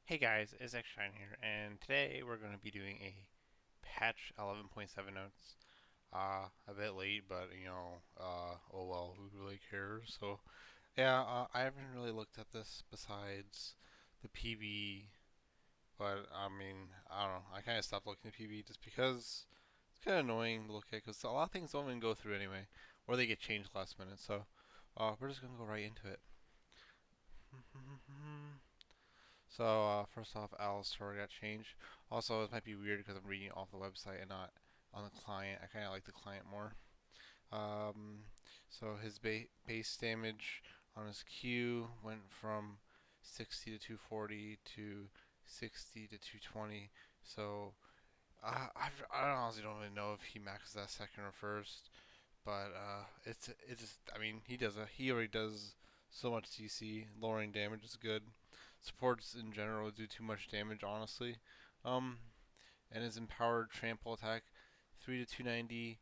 Hey guys, it's XJ9 here, and today we're going to be doing a patch 11.7 notes. A bit late, but oh well, who really cares? So, yeah, I haven't really looked at this besides the PB, but I mean, I don't know. I kind of stopped looking at PB just because it's kind of annoying to look at because a lot of things don't even go through anyway, or they get changed last minute. So, we're just going to go right into it. So first off, Alistar got changed. Also, it might be weird because I'm reading off the website and not on the client. I kind of like the client more. Um, so his base damage on his Q went from 60 to 240 to 60 to 220. So I honestly don't really know if he maxes that second or first, but it's just I mean he already does so much CC. Lowering damage is good. Supports in general do too much damage, honestly. Um, and his empowered trample attack, 3 to 290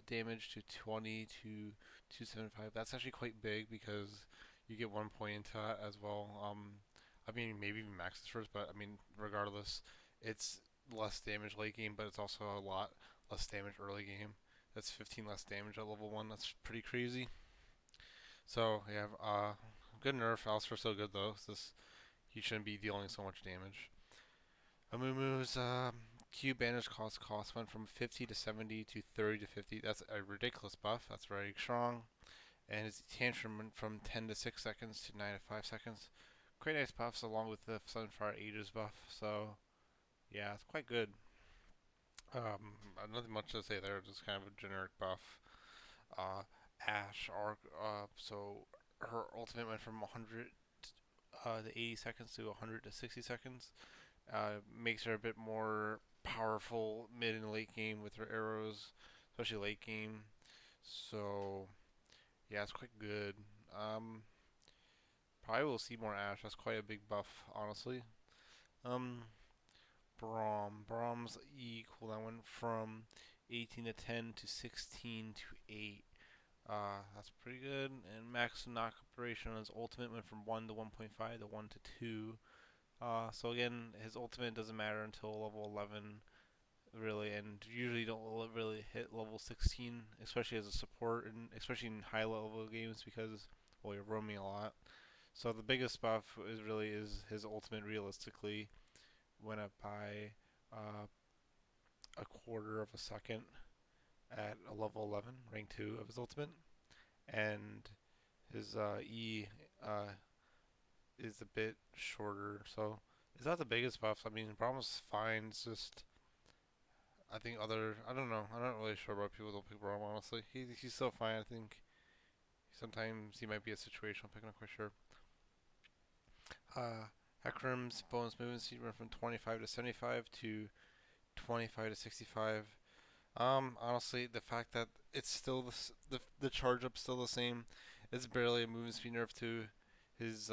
damage to 20 to 275. That's actually quite big because you get 1 point into that as well. I mean maybe even maxes first, but I mean regardless, it's less damage late game, but it's also a lot less damage early game. That's 15 less damage at level 1. That's pretty crazy. So, yeah, good nerf. Alistar's so good, though. This He shouldn't be dealing so much damage. Amumu's Q banish cost went from 50 to 70 to 30 to 50. That's a ridiculous buff. That's very strong. And his tantrum went from 10 to 6 seconds to 9 to 5 seconds. Quite nice buffs along with the Sunfire Aegis buff. So, yeah, it's quite good. Nothing much to say there. Just kind of a generic buff. uh, Ash arc. So her ultimate went from 100 to 80 seconds to 100 to 60 seconds. Makes her a bit more powerful mid and late game with her arrows, especially late game. So yeah, it's quite good. Um, Probably will see more Ash. That's quite a big buff, honestly. Um, Brahm's E cooldown went from 18 to 10 to 16 to 8. That's pretty good. And max knock operation on his ultimate went from 1 to 1.5 to 1 to 2. So again, his ultimate doesn't matter until level 11, really, and usually don't really hit level 16, especially as a support, and especially in high level games because, well, you're roaming a lot. So the biggest buff is his ultimate realistically went up by uh, a quarter of a second at a level 11, rank 2 of his ultimate. And his E uh, is a bit shorter, so it's not the biggest buff. I mean, Brahma's fine. It's just I don't know. I'm not really sure about people don't pick Brahma. Honestly, he's still fine. I think sometimes he might be a situational pick. I'm not quite sure. Uh, Hecarim's bonus movement speed went from 25 to 75 to 25 to 65. Honestly, the fact that it's still the charge up's still the same, it's barely a movement speed nerf to his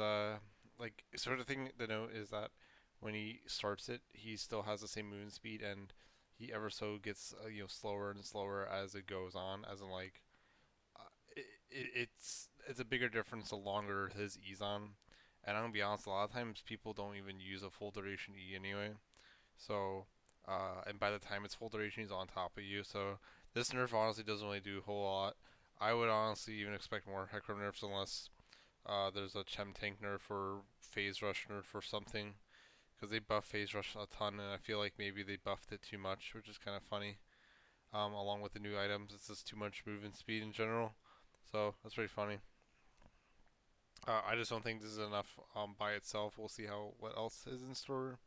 like sort of thing to note is that when he starts it, he still has the same movement speed, and he ever so gets slower and slower as it goes on. As in like, it's a bigger difference the longer his E's on. And I'm gonna be honest, a lot of times people don't even use a full duration E anyway. So, and by the time it's full duration, he's on top of you. So this nerf honestly doesn't really do a whole lot. I would honestly even expect more Hecarim nerfs unless there's a Chem tank nerf or phase rush nerf or something. Because they buff phase rush a ton, and I feel like maybe they buffed it too much, which is kind of funny. Along with the new items, it's just too much movement speed in general. So that's pretty funny. I just don't think this is enough by itself. We'll see how what else is in store.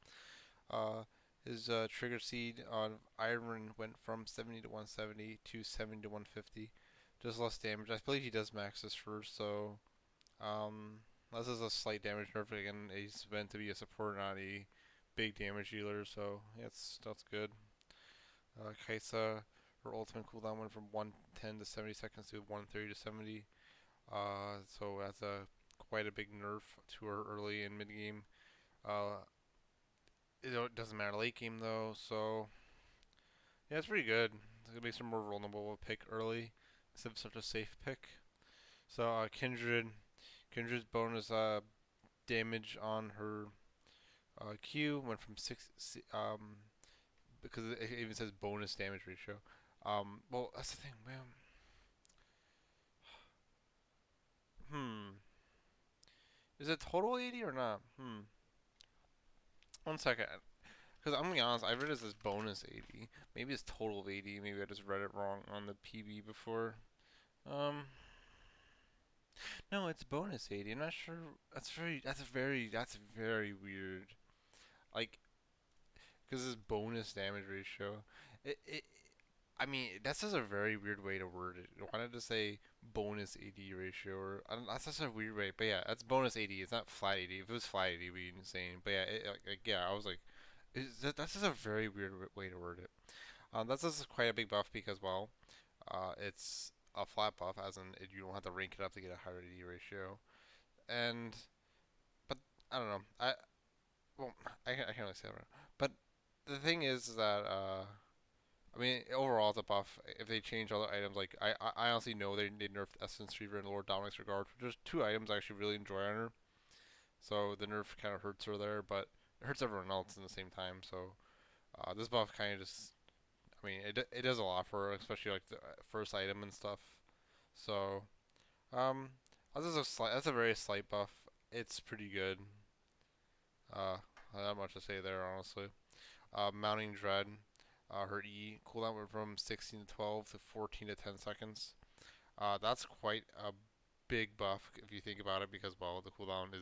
Uh, his trigger seed on Iron went from 70 to 170 to 70 to 150. Just less damage. I believe he does max this first, so this is a slight damage nerf. Again, he's meant to be a support, not a big damage dealer, so yeah, that's good. Kaisa, her ultimate cooldown went from 110 to 70 seconds to 130 to 70. So that's a quite a big nerf to her early and mid game. Uh, it doesn't matter late game though, so yeah, it's pretty good. It makes her more vulnerable to pick early instead of such a safe pick. So Kindred's bonus damage on her Q went from because it even says bonus damage ratio. Well, that's the thing, man. Hmm. Is it total 80 or not? 1 second. Because I'm gonna be honest, I read it as this bonus 80. Maybe it's total of 80. Maybe I just read it wrong on the PB before. Um, no, it's bonus 80. I'm not sure. That's very weird. Like, because this bonus damage ratio. It, I mean, that's just a very weird way to word it. Why not just say bonus AD ratio? Or I don't, that's just a weird way. But yeah, that's bonus AD. It's not flat AD. If it was flat AD, it'd be insane. But yeah, yeah, I was like, that's just a very weird way to word it. That's just quite a big buff because well, it's a flat buff, as in you don't have to rank it up to get a higher AD ratio. And but I don't know. I can't really say that. But the thing is that I mean, overall, it's a buff. If they change other items, like I honestly know they nerfed Essence Reaver and Lord Dominic's Regard. There's two items I actually really enjoy on her. So the nerf kind of hurts her there, but it hurts everyone else in the same time. So this buff kind of just, I mean, it does a lot for her, especially like the first item and stuff. So um, that's a very slight buff. It's pretty good. Uh, not much to say there, honestly. Mounting Dread. Her E cooldown went from 16 to 12 to 14 to 10 seconds. That's quite a big buff if you think about it, because well, the cooldown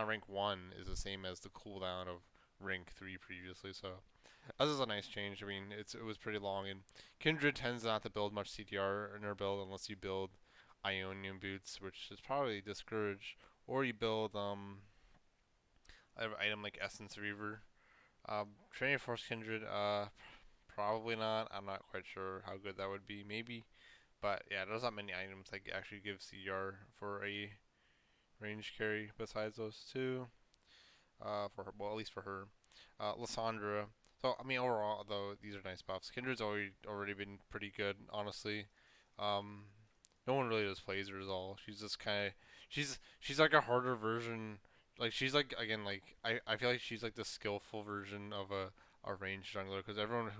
rank 1 is the same as the cooldown of rank 3 previously. So this is a nice change. I mean, it was pretty long, and Kindred tends not to build much CTR in her build unless you build Ionian boots, which is probably discouraged, or you build an item like Essence Reaver. Trinity Force Kindred, probably not. I'm not quite sure how good that would be. Maybe, but yeah, there's not many items that actually give CR for a range carry besides those two. For her, well, at least for her. Lysandra. So I mean, overall, though, these are nice buffs. Kindred's already been pretty good, honestly. Um, no one really just plays her at all. She's just kind of she's like a harder version. Like she's like again like I feel like she's like the skillful version of a range jungler, because everyone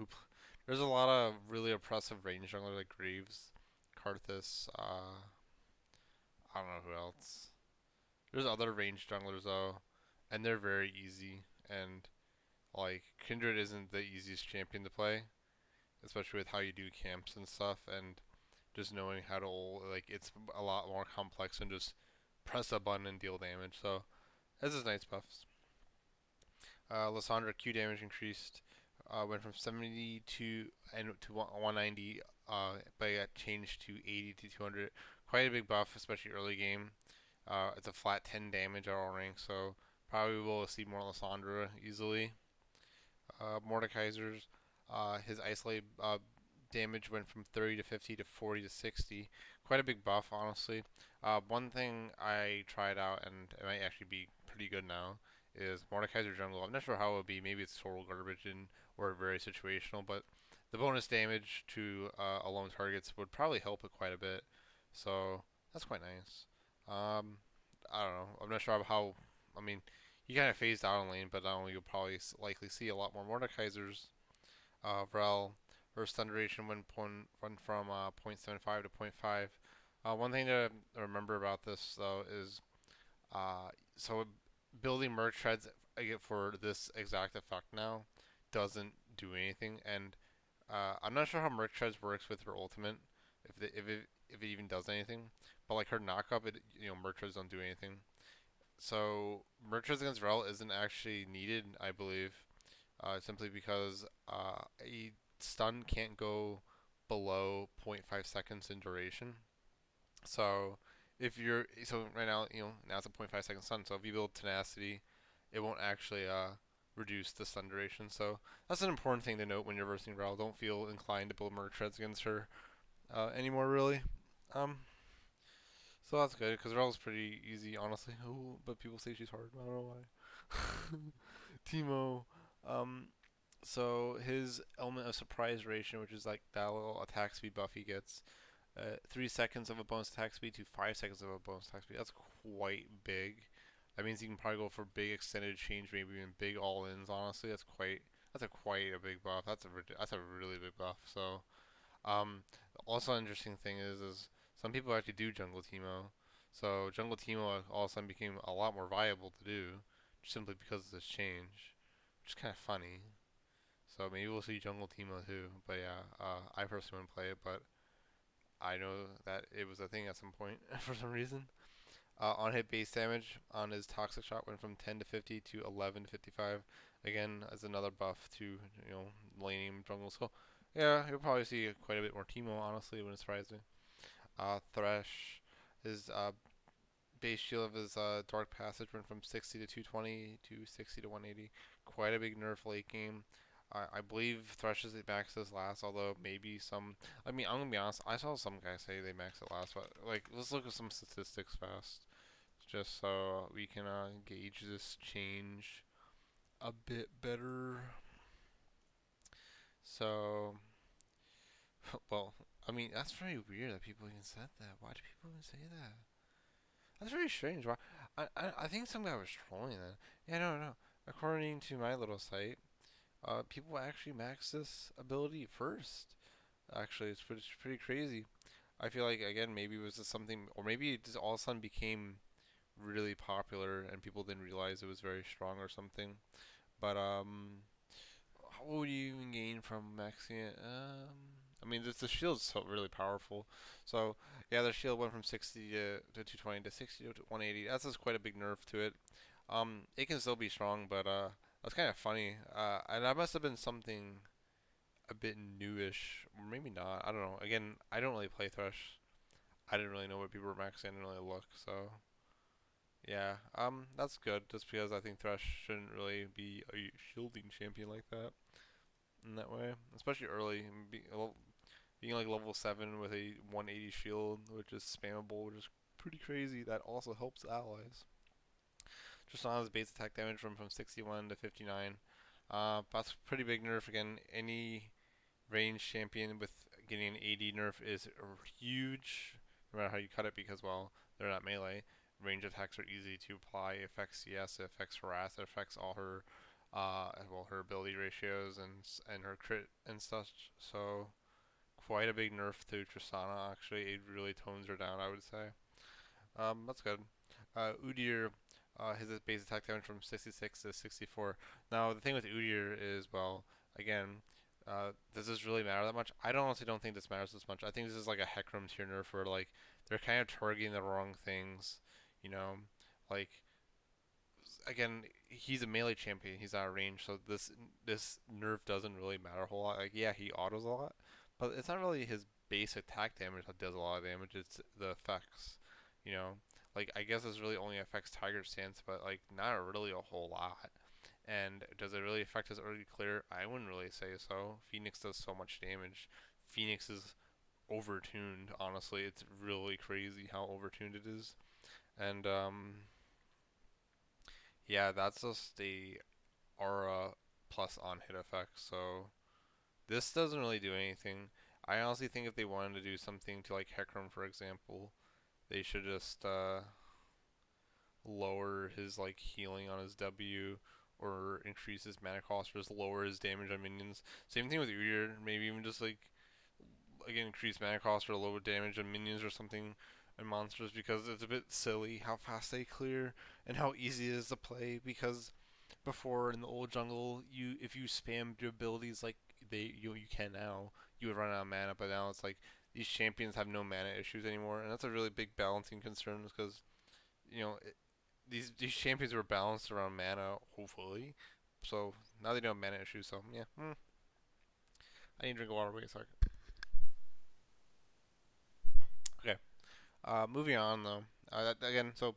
there's a lot of really oppressive range jungler like Graves, Karthus. I don't know who else. There's other range junglers though, and they're very easy. And like Kindred isn't the easiest champion to play, especially with how you do camps and stuff. And just knowing how to like it's a lot more complex than just press a button and deal damage. So this is nice buffs. Lysandra Q damage increased, went from 72 and to 190, but it got changed to 80 to 200. Quite a big buff, especially early game. It's a flat 10 damage at all ranks, so probably will see more Lysandra easily. Mordekaiser's his isolate damage went from 30 to 50 to 40 to 60. Quite a big buff, honestly. One thing I tried out, and it might actually be pretty good now, is Mordekaiser Jungle. I'm not sure how it would be. Maybe it's total garbage or very situational, but the bonus damage to alone targets would probably help it quite a bit. So that's quite nice. Um, I don't know. I'm not sure how. I mean, he kind of phased out in lane, but now you'll probably likely see a lot more Mordekaisers. Vrel, her stun duration went from 0.75 to zero point 0.5. One thing to remember about this though is so building merc treads for this exact effect now doesn't do anything, and I'm not sure how merc treads works with her ultimate, if it even does anything. But like her knockup, merc treads don't do anything. So merc treads against Rel isn't actually needed, I believe, simply because a stun can't go below zero point 0.5 seconds in duration. So if you're so right now, now it's a zero point 0.5 second stun. So if you build tenacity, it won't actually reduce the stun duration. So that's an important thing to note when you're versing Rel. Don't feel inclined to build merc treads against her anymore, really. Um, so that's good because Rel's pretty easy, honestly. Oh, but people say she's hard. I don't know why. Teemo. Um, so his element of surprise ration, which is like that little attack speed buff he gets, 3 seconds of a bonus attack speed to 5 seconds of a bonus attack speed. That's quite big. That means you can probably go for big extended change, maybe even big all-ins. Honestly, that's a quite a big buff. That's a really big buff. So also interesting thing is some people actually do jungle Teemo. So jungle Teemo all of a sudden became a lot more viable to do, simply because of this change, which is kind of funny. So maybe we'll see jungle Teemo too. But yeah, I personally wouldn't play it, but I know that it was a thing at some point for some reason. On hit base damage on his toxic shot went from 10 to 50 to 11 to 55. Again, as another buff to laning jungle. So yeah, you'll probably see quite a bit more Teemo. Honestly, it wouldn't surprise me. Thresh, his base shield of his Dark Passage went from 60 to 220 to 60 to 180. Quite a big nerf late game. I believe Thresh is max this last, although maybe some. I mean, I'm gonna be honest. I saw some guys say they max it last, but like, let's look at some statistics fast, just so we can gauge this change a bit better. So, well, I mean, that's very weird that people even said that. Why do people even say that? That's very strange. Why? I think some guy was trolling that. Yeah, no. According to my little site, people actually max this ability first. Actually, it's pretty crazy. I feel like again maybe it was just something, or maybe it just all of a sudden became really popular and people didn't realize it was very strong or something. But what would you even gain from maxing it? I mean, the shield's so really powerful. So yeah, the shield went from 60 to 220 to 60 to 180. That's just quite a big nerf to it. It can still be strong, but that's kind of funny. And that must have been something a bit newish, or maybe not. I don't know. Again, I don't really play Thresh. I didn't really know what people were maxing. I didn't really look. So yeah, that's good. Just because I think Thresh shouldn't really be a shielding champion like that in that way, especially early. Being like level 7 with a 180 shield, which is spammable, which is pretty crazy. That also helps allies. Tristana's base attack damage from 61 to 59. That's pretty big nerf again. Any range champion with getting an 80 nerf is huge, no matter how you cut it, because well, they're not melee. Range attacks are easy to apply. It affects CS, it affects harass, it affects all her, her ability ratios and her crit and such. So quite a big nerf to Tristana. Actually, it really tones her down, I would say. That's good. Udyr, his base attack damage from 66 to 64. Now the thing with Udyr is, well, again, does this really matter that much? I honestly don't think this matters as much. I think this is like a Hecarim tier nerf where like they're kind of targeting the wrong things. You know, like again, he's a melee champion. He's out of range, so this nerf doesn't really matter a whole lot. Like yeah, he autos a lot, but it's not really his base attack damage that does a lot of damage. It's the effects. You know, like I guess this really only affects Tiger Stance, but like not really a whole lot. And does it really affect his early clear? I wouldn't really say so. Phoenix does so much damage. Phoenix is overtuned. Honestly, it's really crazy how overtuned it is. And yeah, that's just the aura plus on hit effect. So this doesn't really do anything. I honestly think if they wanted to do something to like Hecarim, for example, they should just lower his like healing on his W or increase his mana cost or just lower his damage on minions. Same thing with Udyr, maybe even just like again increase mana cost or lower damage on minions or something and monsters, because it's a bit silly how fast they clear and how easy it is to play, because before in the old jungle, you if you spammed your abilities like you can now, you would run out of mana. But now it's like these champions have no mana issues anymore, and that's a really big balancing concern because you know these champions were balanced around mana, hopefully. So now they don't have mana issues. So yeah, I need to drink water. Wait a second. Okay. Moving on though. Again, so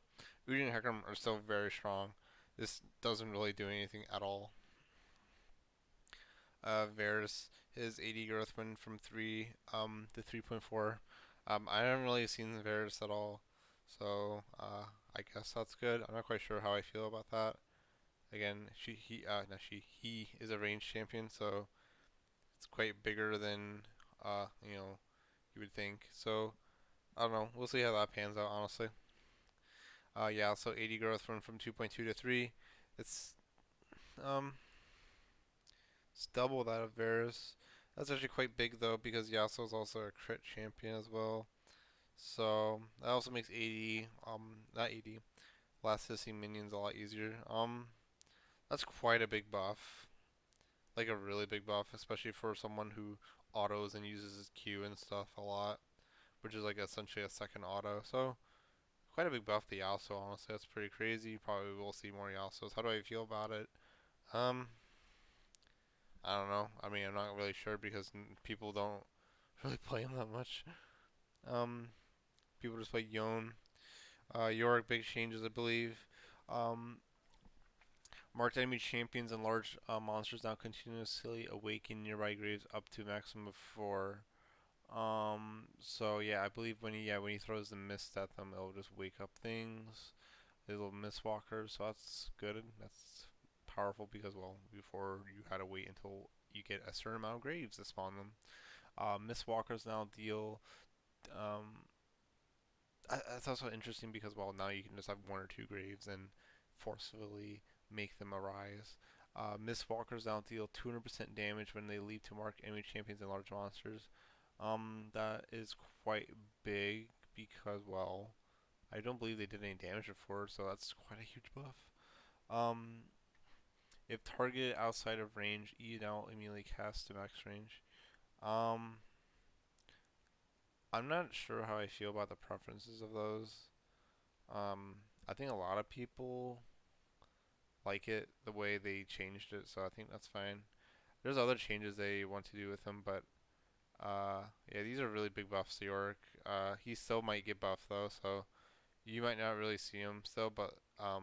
Udi and Hecarim are still very strong. This doesn't really do anything at all. Varus, his 80 growth went from 3 to 3.4. I haven't really seen Varus at all, so I guess that's good. I'm not quite sure how I feel about that. Again, not she, he is a range champion, so it's quite bigger than you would think. So I don't know. We'll see how that pans out, honestly. Yeah, so 80 growth went from 2.2 to 3. It's um it's double that of Varus. That's actually quite big though because Yasuo's also a crit champion as well. So that also makes 80 not 80 last hitting minions a lot easier. That's quite a big buff. Like a really big buff, especially for someone who autos and uses his Q and stuff a lot, which is like essentially a second auto. So quite a big buff to Yasuo, honestly. That's pretty crazy. Probably will see more Yasuos. How do I feel about it? Um, I don't know. I mean, I'm not really sure because people don't really play him that much. Um, People just play Yone. Yorick, big changes, I believe. Um, Marked enemy champions and large monsters now continuously awaken nearby graves up to a maximum of 4. So yeah, I believe when he throws the mist at them, it'll just wake up things. The little mist walkers, so that's good. That's powerful because well, before you had to wait until you get a certain amount of graves to spawn them. Mist walkers now deal. Um, that's also interesting because well, now you can just have one or two graves and forcefully make them arise. Mist walkers now deal 200% damage when they leap to mark enemy champions and large monsters. That is quite big because well, I don't believe they did any damage before, so that's quite a huge buff. Um, if targeted outside of range, E now immediately casts to max range. Um, I'm not sure how I feel about the preferences of those. I think a lot of people like it the way they changed it, so I think that's fine. There's other changes they want to do with him, but yeah, these are really big buffs to Yorick. He still might get buffed though, so you might not really see him still, but I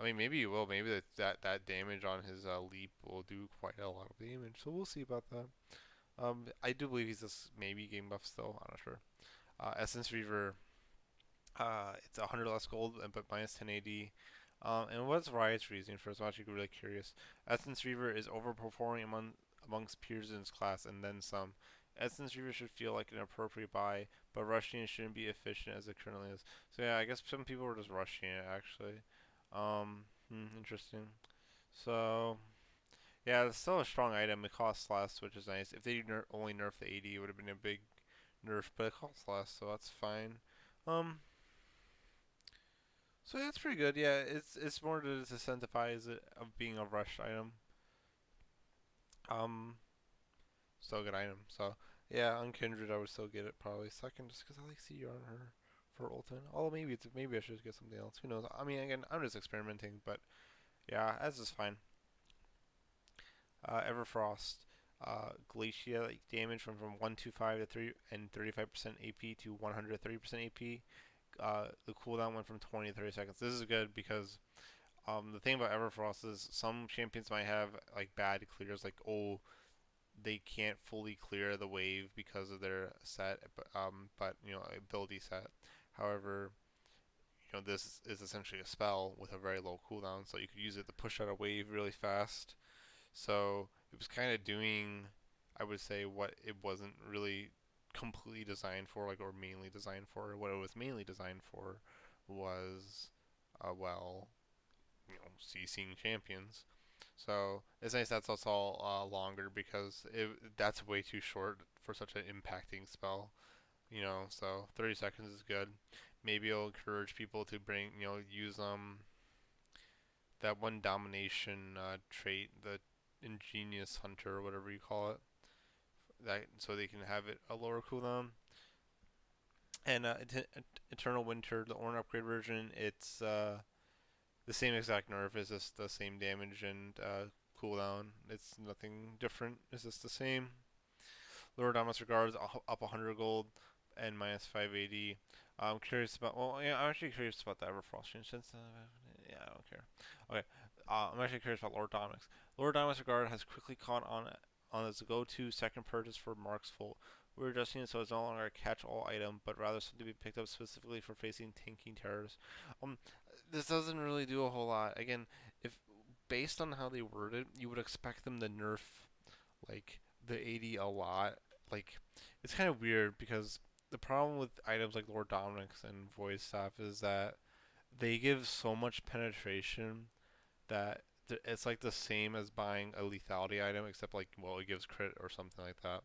mean, maybe you will. Maybe that damage on his leap will do quite a lot of damage. So we'll see about that. I do believe he's just maybe game buff still. I'm not sure. Essence Reaver, it's 100 less gold, but minus 10 AD. And what's Riot's reasoning for this? I'm actually really curious. Essence Reaver is overperforming amongst peers in his class, and then some. Essence Reaver should feel like an appropriate buy, but rushing it shouldn't be efficient as it currently is. So yeah, I guess some people were just rushing it actually. Interesting. So yeah, it's still a strong item. It costs less, which is nice. If they only nerf the 80, it would have been a big nerf, but it costs less, so that's fine. Um, so yeah, it's pretty good. Yeah, it's more to incentivize it of being a rush item. Um, Still a good item. So yeah, on Kindred, I would still get it probably second, just because I like CR on her for ultimate. Although maybe I should get something else. Who knows? I mean, again, I'm just experimenting, but yeah, as is fine. Everfrost. Glacier damage went from 125 to 3 and 35% AP to 130% AP. The cooldown went from 20 to 30 seconds. This is good because the thing about Everfrost is some champions might have like bad clears, like oh they can't fully clear the wave because of their set, but you know ability set. However, you know this is essentially a spell with a very low cooldown, so you could use it to push out a wave really fast. So it was kind of doing, I would say, what it wasn't really completely designed for, like, or mainly designed for. What it was mainly designed for was, well, you know, CCing champions. So it's nice that's also longer because that's way too short for such an impacting spell. You know, so 30 seconds is good. Maybe it'll encourage people to use that one domination trait, the ingenious hunter or whatever you call it, that so they can have it a lower cooldown. And Eternal Winter, the Ornn upgrade version, it's the same exact nerf. It's just the same damage and cooldown. It's nothing different. It's just the same. Lower Dominus Regards up 100 gold and minus 580. I'm curious about. Well, yeah, I'm actually curious about the Everfrost change. Since yeah, I don't care. Okay, I'm actually curious about Lord Dominic's. Lord Dominic's Regard has quickly caught on as a go-to second purchase for Mark's Full. We're adjusting it so it's no longer a catch-all item, but rather something to be picked up specifically for facing tanking terrors. Um, this doesn't really do a whole lot. Again, if based on how they word it, you would expect them to nerf like the 80 a lot. Like it's kind of weird because the problem with items like Lord Dominic's and Void Staff is that they give so much penetration that it's like the same as buying a lethality item, except like, well, it gives crit or something like that,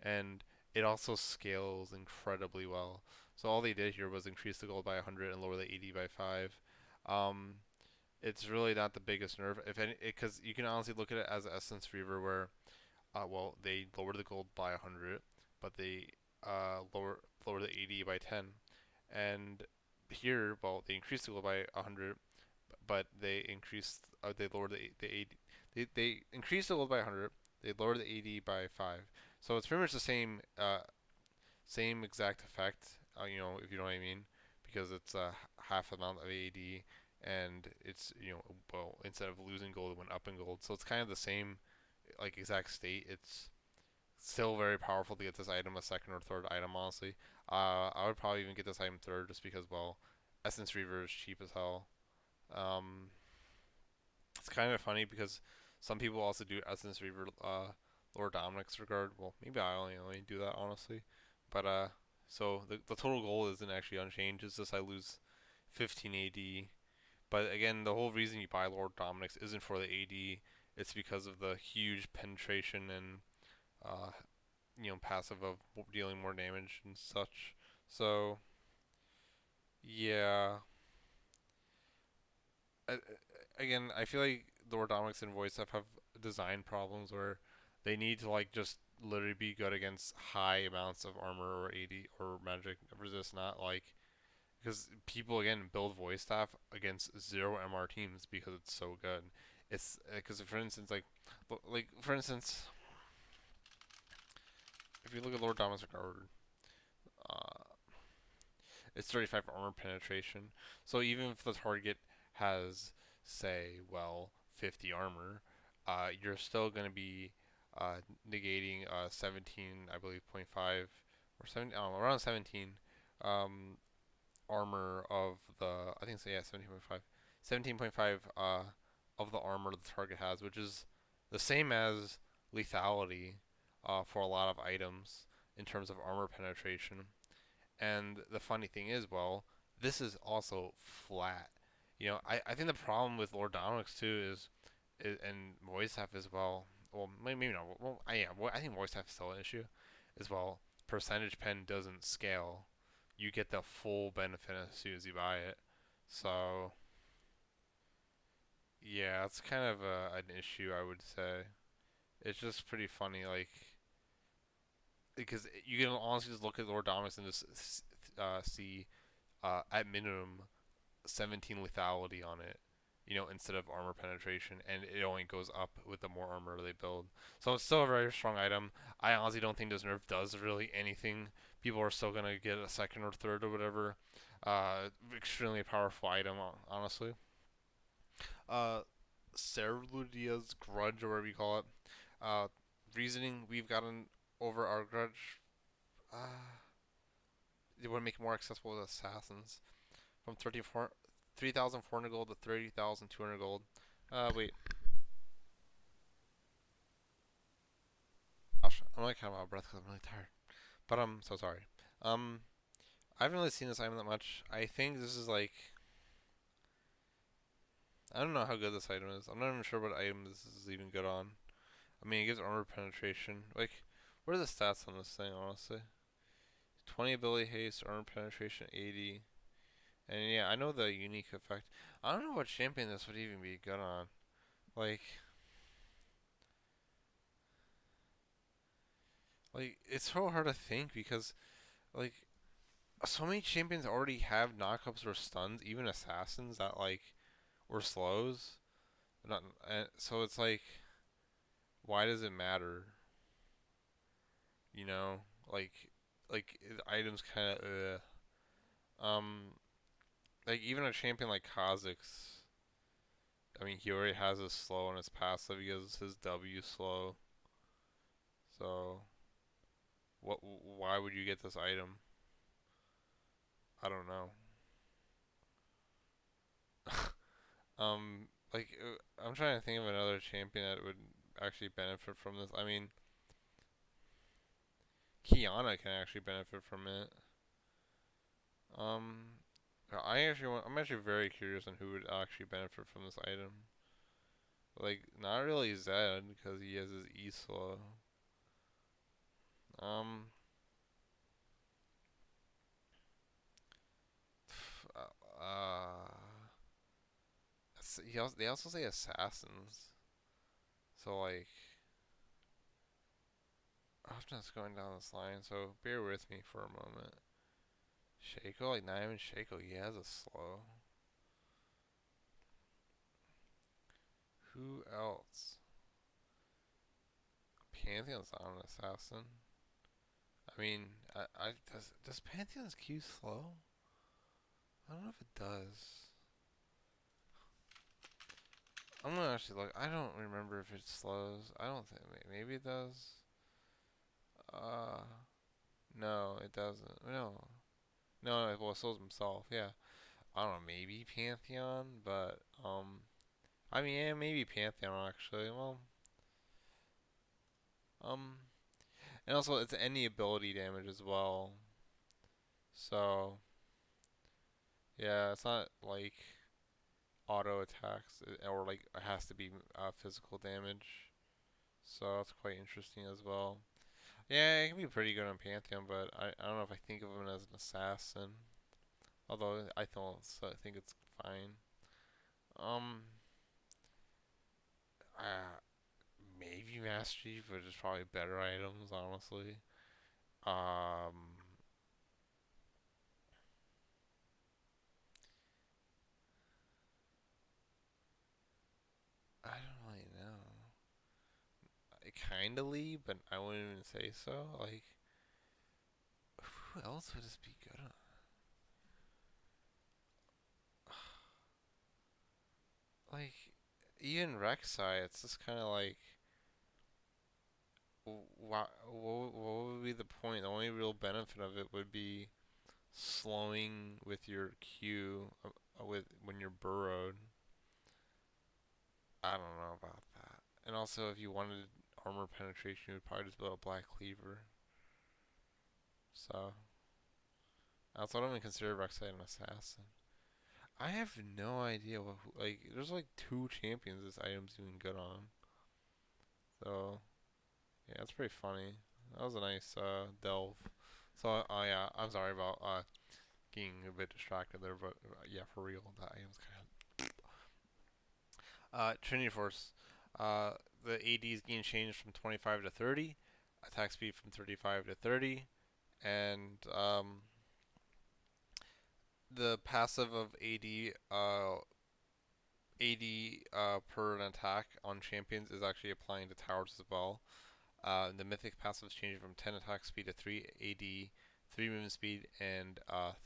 and it also scales incredibly well. So all they did here was increase the gold by 100 and lower the AD by 5. Um, it's really not the biggest nerf, if any, because you can honestly look at it as Essence Reaver, where well, they lowered the gold by 100, but they lower the AD by 10, and here, well, they increased the gold by 100, but they lowered the AD. They increased the gold by 100. They lowered the AD by 5. So it's pretty much the same exact effect. If you know what I mean, because it's half the amount of AD, and it's well, instead of losing gold, it went up in gold. So it's kind of the same like exact state. It's still very powerful to get this item a second or third item. Honestly, I would probably even get this item third just because, well, Essence Reaver is cheap as hell. Um, it's kind of funny because some people also do Essence Reaver Lord Dominic's regard. Well, maybe I only do that honestly, but so the total goal isn't actually unchanged. It's just I lose 15 AD. But again, the whole reason you buy Lord Dominic's isn't for the AD. It's because of the huge penetration and uh, passive of dealing more damage and such. So yeah, I, again, I feel like the Ordomix and Voice have design problems where they need to like just literally be good against high amounts of armor or AD or magic resist, not like because people again build voice staff against zero MR teams because it's so good. It's because for instance, like for instance, if you look at Lord Dominus Regard, uh, it's 35 armor penetration. So even if the target has, say, well, 50 armor, you're still going to be negating 17, I believe, point 0.5 or 7, around 17 um, armor of the, I think so, yeah, 17.5. 17.5 of the armor the target has, which is the same as lethality for a lot of items in terms of armor penetration. And the funny thing is, well, this is also flat. I think the problem with Lord Dominic's too and voice staff as well. Well, maybe not. Well, I think voice staff is still an issue as well. Percentage pen doesn't scale. You get the full benefit as soon as you buy it. So yeah, it's kind of an issue, I would say. It's just pretty funny, like because you can honestly just look at Lord Dominic's and just see at minimum 17 lethality on it, instead of armor penetration, and it only goes up with the more armor they build. So it's still a very strong item. I honestly don't think this nerf does really anything. People are still gonna get a second or third or whatever. Extremely powerful item, honestly. Uh, Cerulea's Grudge, or whatever you call it. Uh, Reasoning we've gotten over our grudge. Uh, they want to make it more accessible to assassins. From 3,400 gold to 30,200 gold. Wait. Gosh, I'm like kind of out of breath because I'm really tired. But I'm so sorry. Um, I haven't really seen this item that much. I think this is like I don't know how good this item is. I'm not even sure what item this is even good on. I mean, it gives armor penetration. Like, what are the stats on this thing, honestly? 20 ability haste, armor penetration 80. And yeah, I know the unique effect. I don't know what champion this would even be good on. Like, it's so hard to think because like so many champions already have knockups or stuns, even assassins that or slows. Not, so it's like, why does it matter? You know, like the items kind of like even a champion like Kha'Zix. I mean, he already has his slow on his passive. He has his W slow. So what? Why would you get this item? I don't know. I'm trying to think of another champion that would actually benefit from this. I mean, Kiana can actually benefit from it. Um, I'm actually very curious on who would actually benefit from this item. Like, not really Zed because he has his E slow. Um, uh, they also say assassins. So like, I'm just going down this line. So bear with me for a moment. Shaco, like not even Shaco, he has a slow. Who else? Pantheon's not an assassin. I mean, does Pantheon's Q slow? I don't know if it does. I'm gonna actually look. I don't remember if it slows. I don't think. Maybe it does. Uh, no, it doesn't. No. Well, it slows himself. Yeah. I don't know. Maybe Pantheon, but I mean, yeah, maybe Pantheon actually. Well, um, and also it's any ability damage as well. So yeah, it's not like auto attacks or like it has to be physical damage. So that's quite interesting as well. Yeah, it can be pretty good on Pantheon, but I don't know if I think of him as an assassin. Although I don't so I think it's fine. Um, uh, maybe Master Chief, but just probably better items, honestly. Um, I don't really know. Kindly, but I wouldn't even say so. Like, who else would this be good on? Like, even Rek'Sai, it's just kind of like, what would be the point? The only real benefit of it would be slowing with your Q with when you're burrowed. I don't know about that. And also, if you wanted armor penetration, you would probably just build a Black Cleaver. So, also, I don't even consider Rek'Sai an assassin. I have no idea what like. There's like two champions this item's doing good on. So yeah, that's pretty funny. That was a nice delve. So yeah, I'm sorry about getting a bit distracted there, but yeah, for real, that item's kind of. Trinity Force. Uh, the AD's gain changed from 25 to 30, attack speed from 35 to 30, and the passive of AD per an attack on champions is actually applying to towers as well. The mythic passive is changing from 10 attack speed to 3 AD, 3 movement speed, and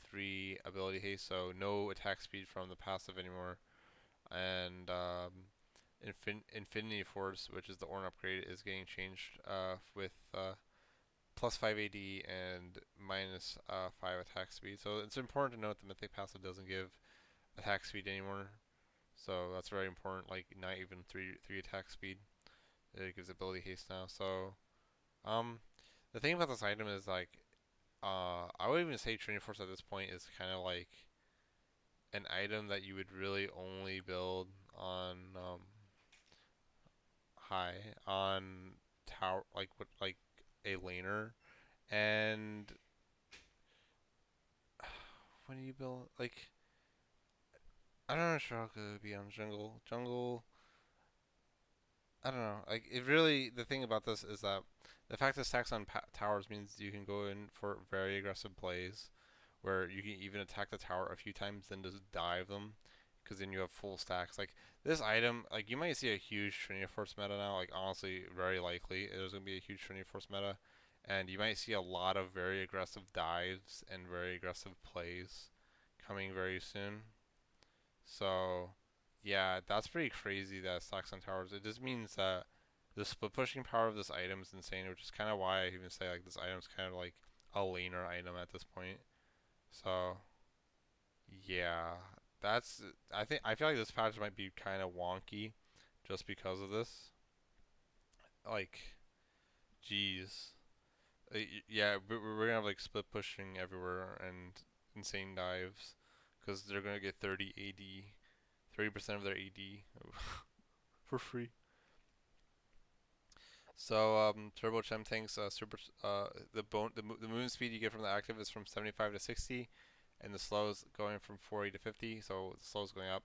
3 ability haste. So no attack speed from the passive anymore. And Infinity Force, which is the Ornn upgrade, is getting changed with plus 5 AD and minus 5 attack speed. So it's important to note the mythic passive doesn't give attack speed anymore. So that's very important. Like not even three attack speed. It gives ability haste now. So um, the thing about this item is like I would even say Trinity Force at this point is kind of like an item that you would really only build on high on tower like what like a laner and when do you build like I don't know sure how good it would be on jungle. I don't know. Like it really, the thing about this is that the fact that stacks on towers means you can go in for very aggressive plays, where you can even attack the tower a few times, then just dive them, because then you have full stacks. Like this item, like you might see a huge Trinity Force meta now. Like honestly, very likely there's gonna be a huge Trinity Force meta, and you might see a lot of very aggressive dives and very aggressive plays coming very soon. So, yeah, that's pretty crazy that it stacks on towers. It just means that the split pushing power of this item is insane, which is kind of why I even say like this item is kind of like a laner item at this point. So, yeah, that's I feel like this patch might be kind of wonky just because of this. Like, geez, yeah, we're gonna have like split pushing everywhere and insane dives because they're gonna get 30 AD, 30% of their AD for free. So Turbo Chem tanks the movement speed you get from the active is from 75 to 60, and the slow is going from 40 to 50. So the slow is going up.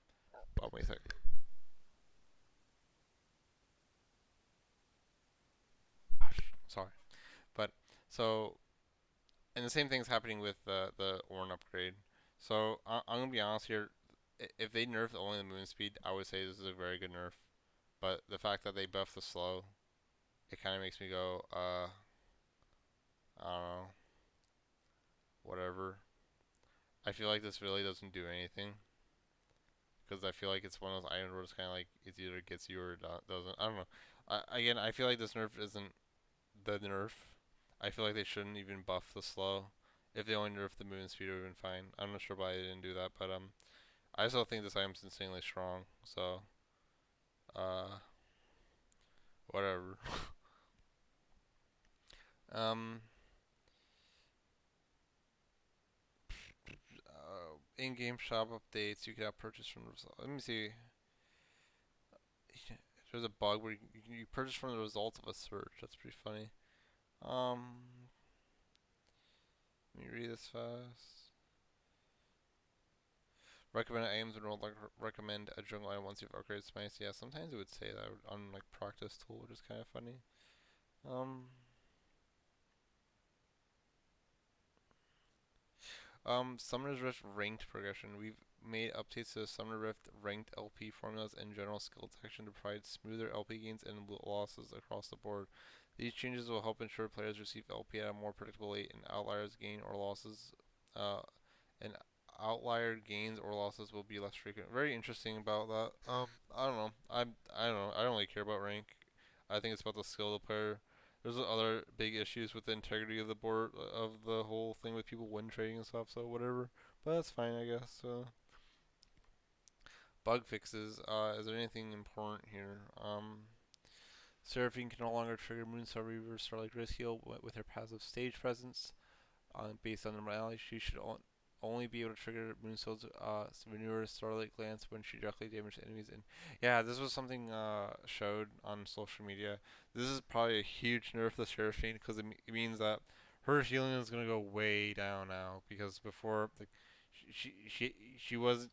Oh wait a second. Gosh, sorry, but so and the same thing's happening with the Ornn upgrade. So I'm gonna be honest here. If they nerfed only the movement speed, I would say this is a very good nerf. But the fact that they buff the slow, it kind of makes me go, I don't know, whatever. I feel like this really doesn't do anything because I feel like it's one of those items where it's kind of like it either gets you or it doesn't. I don't know. Again, I feel like this nerf isn't the nerf. I feel like they shouldn't even buff the slow. If they only nerf the movement speed, it would have been fine. I'm not sure why they didn't do that, but I still think this item's insanely strong. So, uh, whatever. um, In-game shop updates. You can have purchase from the result. Let me see. There's a bug where you purchase from the results of a search. That's pretty funny. Let me read this fast. Recommended items would no longer recommend a jungle item once you've upgraded spice. Yeah, sometimes it would say that on like practice tool, which is kind of funny. Um, Summoner's Rift ranked progression. We've made updates to the Summoner Rift ranked LP formulas and general skill detection to provide smoother LP gains and losses across the board. These changes will help ensure players receive LP at a more predictable rate and outliers gain or losses. And outlier gains or losses will be less frequent. Very interesting about that. I don't know. I don't know. I don't really care about rank. I think it's about the skill of the player. There's other big issues with the integrity of the board of the whole thing with people win trading and stuff. So whatever. But that's fine, I guess. Bug fixes. Is there anything important here? Seraphine can no longer trigger Moonstar Reaver Starlight Risk Heal with her passive stage presence. Based on normality, she should only be able to trigger Moonstone's Manure Starlight Glance when she directly damages enemies. And yeah, this was something showed on social media. This is probably a huge nerf to Seraphine because it means that her healing is gonna go way down now. Because before, like, she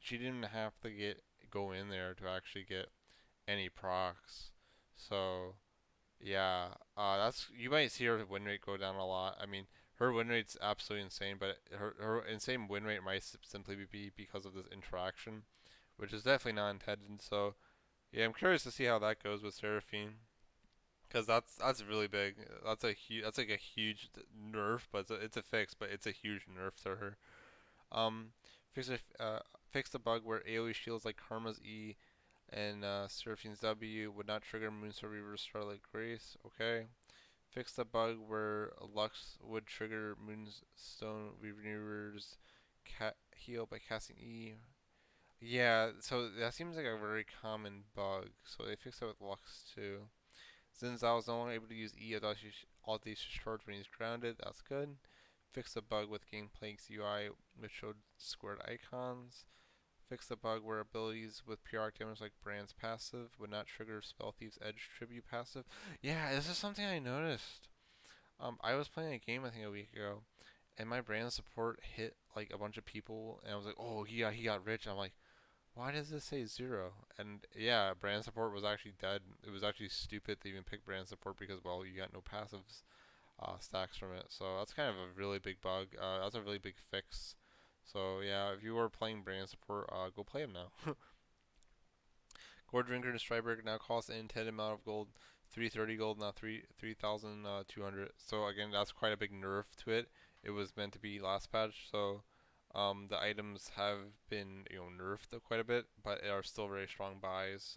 didn't have to go in there to actually get any procs. So yeah, that's you might see her win rate go down a lot. I mean, her win rate's absolutely insane, but her insane win rate might simply be because of this interaction, which is definitely not intended. So yeah, I'm curious to see how that goes with Seraphine, because that's really big. That's like a huge nerf, but it's a fix, but it's a huge nerf to her. Um, fix a, uh, fix the bug where AoE shields like Karma's E and Seraphine's W would not trigger Moonstar Reaver's Starlight Grace. Okay. Fix the bug where Lux would trigger Moonstone Reaver's heal by casting E. Yeah, so that seems like a very common bug. So they fixed it with Lux too. Xin Zhao is no longer able to use E audacious charge when he's grounded. That's good. Fix the bug with Gangplank's UI, which showed squared icons. Fix the bug where abilities with pure damage like Brand's passive would not trigger Spell Thief's Edge tribute passive. Yeah, this is something I noticed. I was playing a game I think a week ago, and my Brand support hit like a bunch of people, and I was like, oh, he got rich. And I'm like, why does this say 0? And yeah, Brand support was actually dead. It was actually stupid to even pick Brand support because, well, you got no passives stacks from it. So that's kind of a really big bug. That's a really big fix. So yeah, if you are playing Brand support, go play him now. Core Drinker and Stryberg now cost an intended amount of gold, 330 gold, now 3,200. So again, that's quite a big nerf to it. It was meant to be last patch, so the items have been nerfed quite a bit, but are still very strong buys.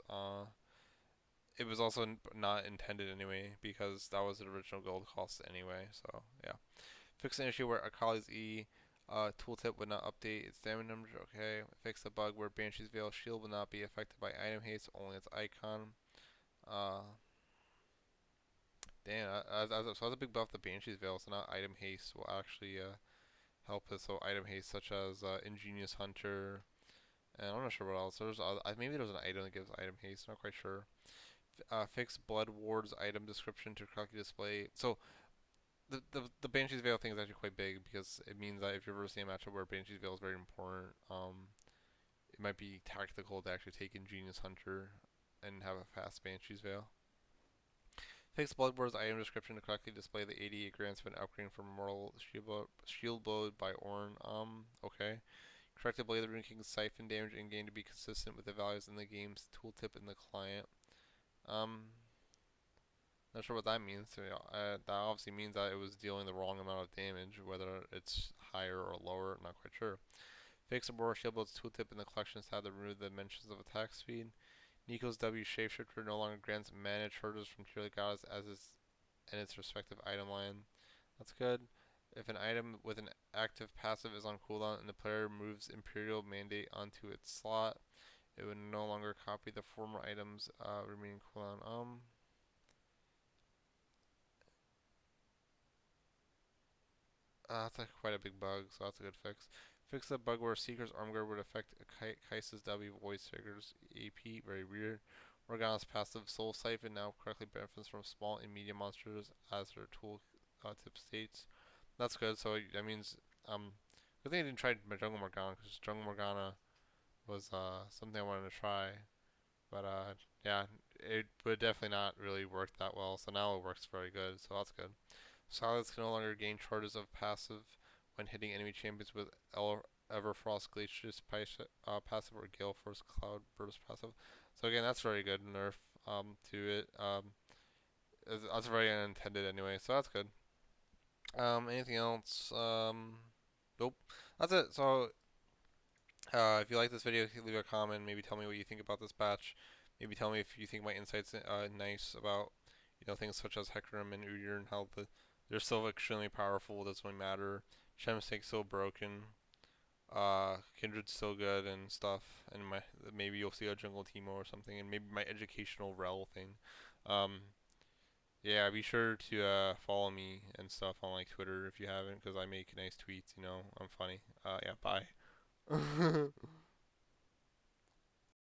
It was also not intended anyway because that was the original gold cost anyway. So yeah, fix an issue where Akali's E tooltip would not update its damage numbers. Okay, fix the bug where Banshee's Veil shield will not be affected by item haste, only its icon. Uh, Damn, so that's a big buff to Banshee's Veil, so not item haste will actually help with so item haste, such as Ingenious Hunter, and I'm not sure what else. There's maybe there's an item that gives item haste. Not quite sure. Fix Blood Ward's item description to correctly display. So the Banshee's Veil thing is actually quite big because it means that if you're versing a matchup where Banshee's Veil is very important, it might be tactical to actually take Ingenious Hunter and have a fast Banshee's Veil. Fix Bloodborne's item description to correctly display the 88 grants of an upgrade from Mortal Shield Blow by Ornn. Okay. Corrected Blade of the Rune King's Siphon damage in game to be consistent with the values in the game's tooltip in the client. Not sure what that means. So, that obviously means that it was dealing the wrong amount of damage, whether it's higher or lower, not quite sure. Fix Aurora Shield Blow's tooltip in the collection to remove the mentions of attack speed. Nico's W Shapeshifter no longer grants mana charges from Purely Goddess as in its respective item line. That's good. If an item with an active passive is on cooldown and the player moves Imperial Mandate onto its slot, it would no longer copy the former item's remaining cooldown. That's quite a big bug, so that's a good fix. Fix the bug where Seeker's Armguard would affect Kaisa's W Void Trigger's AP, very weird. Morgana's passive Soul Siphon now correctly benefits from small and medium monsters as their tool tip states. That's good, so that means, good thing I didn't try my Jungle Morgana, because Jungle Morgana was something I wanted to try. But yeah, it would definitely not really work that well, so now it works very good, so that's good. Solids can no longer gain charges of passive when hitting enemy champions with Everfrost Glacius passive or Gale Force Cloud Burst passive. So again, that's very good nerf to it. That's very unintended anyway, so that's good. Anything else? Nope. That's it. So if you like this video, leave a comment. Maybe tell me what you think about this patch. Maybe tell me if you think my insights nice about things such as Hecarim and udyr and how they're so extremely powerful. It doesn't really matter. Chem's so broken. Kindred's so good and stuff. And maybe you'll see a jungle Teemo or something, and maybe my educational rel thing. Um, yeah, be sure to follow me and stuff on like Twitter if you haven't, because I make nice tweets. I'm funny. Yeah, bye.